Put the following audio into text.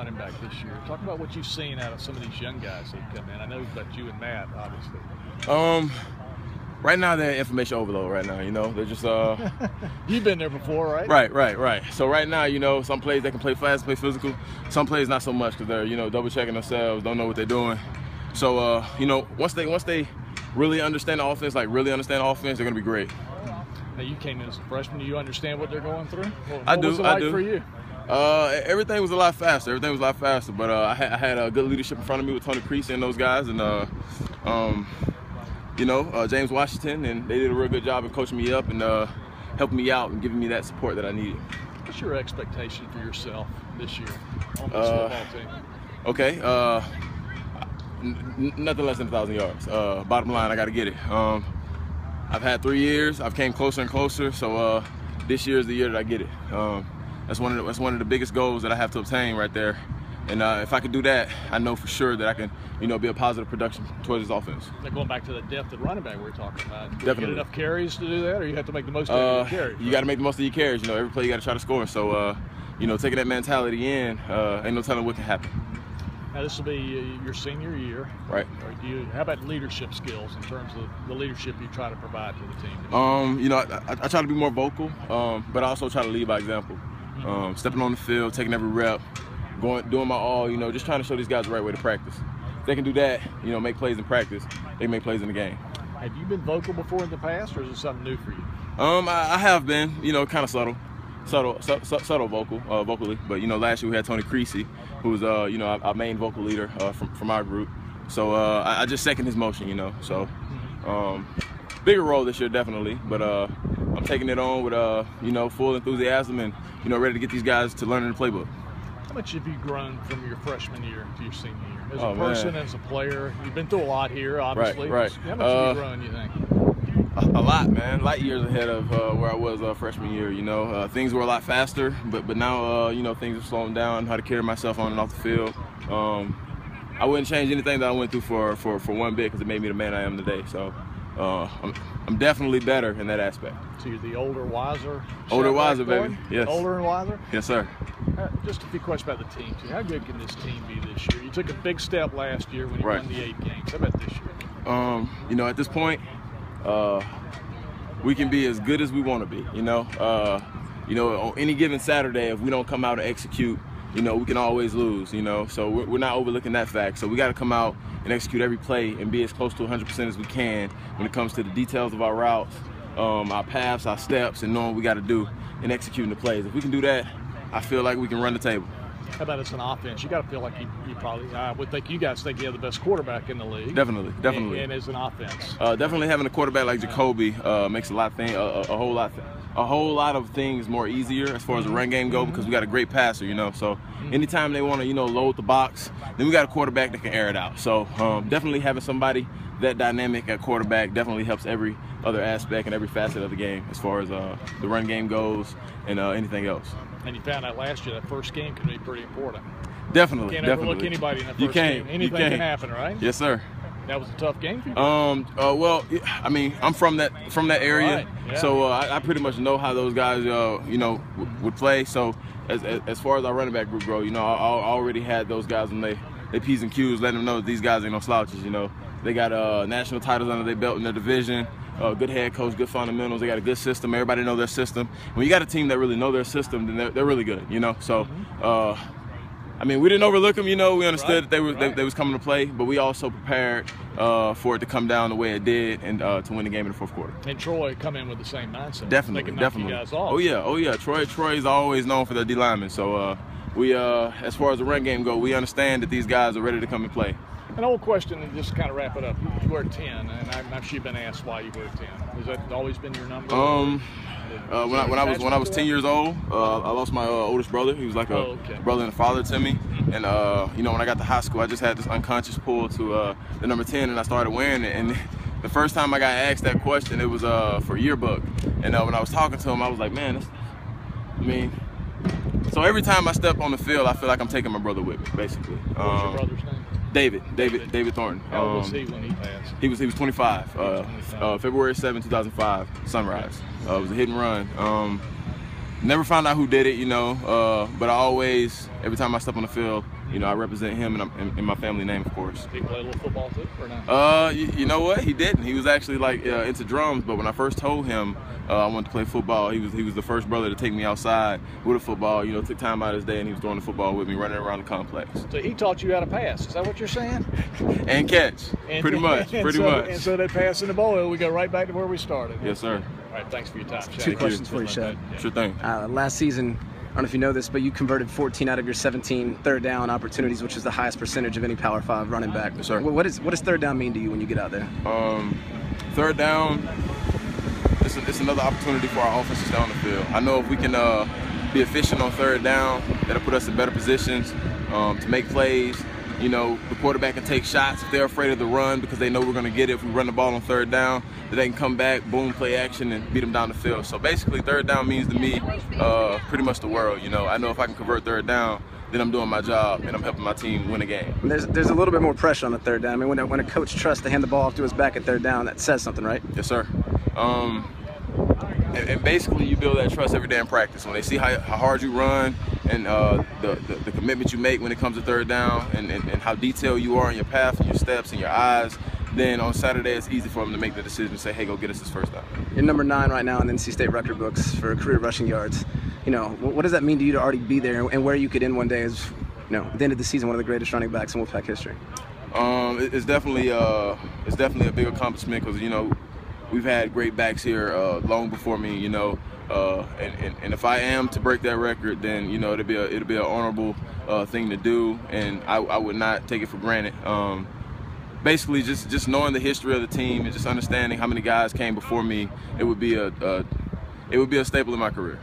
running back this year. Talk about what you've seen out of some of these young guys that have come in. I know about you and Matt, obviously. Right now they're information overload. Right now, you know, they're just. You've been there before, right? Right. So right now, you know, some plays they can play fast, play physical. Some plays not so much because they're, you know, double checking themselves, don't know what they're doing. So you know, once they really understand the offense, they're gonna be great. Now you came in as a freshman. Do you understand what they're going through? I do. What was it like for you? Everything was a lot faster. But I had good leadership in front of me with Tony Creasy and those guys, and you know, James Washington, and they did a real good job of coaching me up and helping me out and giving me that support that I needed. What's your expectation for yourself this year on this football team? Okay, nothing less than 1,000 yards. Bottom line, I got to get it. I've had 3 years. I've came closer and closer. So this year is the year that I get it. That's one of the biggest goals that I have to obtain right there. And if I could do that, I know for sure that I can, you know, be a positive production towards this offense. Now going back to the depth at running back we were talking about, definitely. You get enough carries to do that, or you have to make the most of your carries? You got to make the most of your carries. You know, every play you got to try to score. So, you know, taking that mentality in, ain't no telling what can happen. Now this will be your senior year, right? How about leadership skills in terms of the leadership you try to provide to the team? You know, I try to be more vocal, but I also try to lead by example. Stepping on the field, taking every rep, doing my all. You know, just trying to show these guys the right way to practice. If they can do that, you know, make plays in practice, they can make plays in the game. Have you been vocal before in the past, or is it something new for you? I have been, you know, kind of subtle vocally. But you know, last year we had Tony Creasy, who was you know, our main vocal leader from our group. So I just second his motion, you know. So bigger role this year definitely, but I'm taking it on with you know, full enthusiasm and, you know, ready to get these guys to learn in the playbook. How much have you grown from your freshman year to your senior year? As a person, as a player, you've been through a lot here, obviously. Right. How much have you grown, you think? A lot, man. Light years ahead of where I was freshman year. You know, things were a lot faster, but now you know, things are slowing down. How to carry myself on and off the field. I wouldn't change anything that I went through for one bit, because it made me the man I am today. So I'm definitely better in that aspect. So you're the older, wiser. Older, wiser, baby. Yes. Older and wiser. Yes, sir. Just a few questions about the team too. How good can this team be this year? You took a big step last year when you won the 8 games. How about this year? You know, at this point, we can be as good as we want to be. You know, on any given Saturday, if we don't come out and execute, you know, we can always lose. You know, so we're not overlooking that fact. So we got to come out and execute every play and be as close to 100% as we can when it comes to the details of our routes, our paths, our steps, and knowing what we got to do and executing the plays. If we can do that, I feel like we can run the table. How about as an offense? You got to feel like you probably, I would think you guys think you have the best quarterback in the league. Definitely. And as an offense. Definitely having a quarterback like Jacoby makes a whole lot of things more easier as far as the run game go, because we got a great passer, you know. So anytime they want to, you know, load the box, then we got a quarterback that can air it out. So definitely having somebody that dynamic at quarterback definitely helps every other aspect and every facet of the game as far as the run game goes and anything else. And you found out last year that first game can be pretty important. Definitely. You can't overlook anybody in that first game. Anything can happen, right? Yes, sir. That was a tough game for you. Well, I mean, I'm from that area, right. Yeah. So I pretty much know how those guys, you know, would play. So as far as our running back group go, you know, I already had those guys on they P's and Q's, letting them know that these guys ain't no slouches. You know, they got national titles under their belt in their division. Good head coach, good fundamentals. They got a good system. Everybody know their system. When you got a team that really know their system, then they're really good. You know, so. I mean, we didn't overlook them, you know. We understood that they was coming to play, but we also prepared for it to come down the way it did and to win the game in the fourth quarter. And Troy come in with the same mindset. Definitely. You guys off. Oh yeah. Troy is always known for their D linemen. So we, as far as the run game go, we understand that these guys are ready to come and play. An old question, and just to kind of wrap it up. You wear 10, and I'm sure you've been asked why you wear 10. Has that always been your number? When I was 10 years old, I lost my oldest brother. He was like a brother and a father to me. And you know, when I got to high school, I just had this unconscious pull to the number 10, and I started wearing it. And the first time I got asked that question, it was for yearbook. And when I was talking to him, I was like, man, so every time I step on the field, I feel like I'm taking my brother with me, basically. What was your brother's name? David Thornton. How old was he when he passed? He was 25. February 7, 2005, Sunrise. It was a hit and run. Never found out who did it, you know, but I always, every time I step on the field, you know, I represent him and my family name, of course. Did he play a little football too, or not? You know what? He didn't. He was actually like into drums, but when I first told him I wanted to play football, he was the first brother to take me outside with a football. You know, took time out of his day, and he was throwing the football with me, running around the complex. So he taught you how to pass. Is that what you're saying? And catch, pretty much. And so that pass in the bowl, we go right back to where we started. Yes, sir. All right, thanks for your time, Shad. Two questions for you, Shad. Sure thing. Last season, I don't know if you know this, but you converted 14 out of your 17 third down opportunities, which is the highest percentage of any Power 5 running back. Yes, sir. What does third down mean to you when you get out there? Third down, it's another opportunity for our offense to stay on the field. I know if we can be efficient on third down, that'll put us in better positions to make plays. You know, the quarterback can take shots if they're afraid of the run because they know we're going to get it if we run the ball on third down. That they can come back, boom, play action, and beat them down the field. So basically, third down means to me pretty much the world. You know, I know if I can convert third down, then I'm doing my job and I'm helping my team win a game. There's a little bit more pressure on the third down. I mean, when a coach trusts to hand the ball off to his back at third down, that says something, right? Yes, sir. And basically, you build that trust every day in practice. When they see how hard you run and the commitment you make when it comes to third down and how detailed you are in your path and your steps and your eyes, then on Saturday it's easy for them to make the decision to say, hey, go get us this first down. You're number 9 right now in the NC State record books for career rushing yards. You know, what does that mean to you to already be there and where you could end one day as, you know, at the end of the season, one of the greatest running backs in Wolfpack history? It's definitely a big accomplishment because, you know, we've had great backs here long before me, you know, and if I am to break that record, then, you know, it'll be an honorable thing to do, and I would not take it for granted. Basically, just knowing the history of the team and just understanding how many guys came before me, it would be a staple in my career.